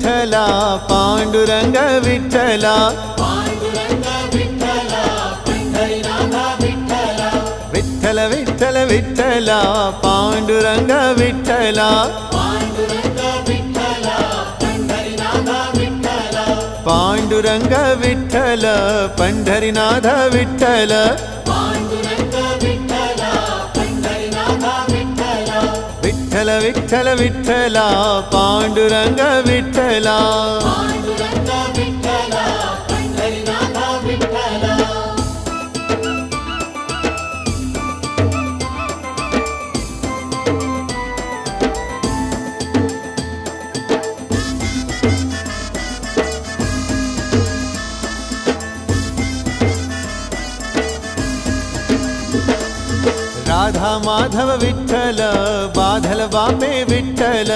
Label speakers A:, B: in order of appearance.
A: विठ्ठला पांडुरंग विठ्ठला विठ्ठल विठ्ठल विठ्ठला पांडुरंग विठ्ठला पांडुरंग विठ्ठल पंढरीनाथ विठ्ठल विठ्ठल विठ्ठल विठ्ठला पांडुरंग विठ्ठला राधा माधव विठ्ठल बाधल बापे विठ्ठल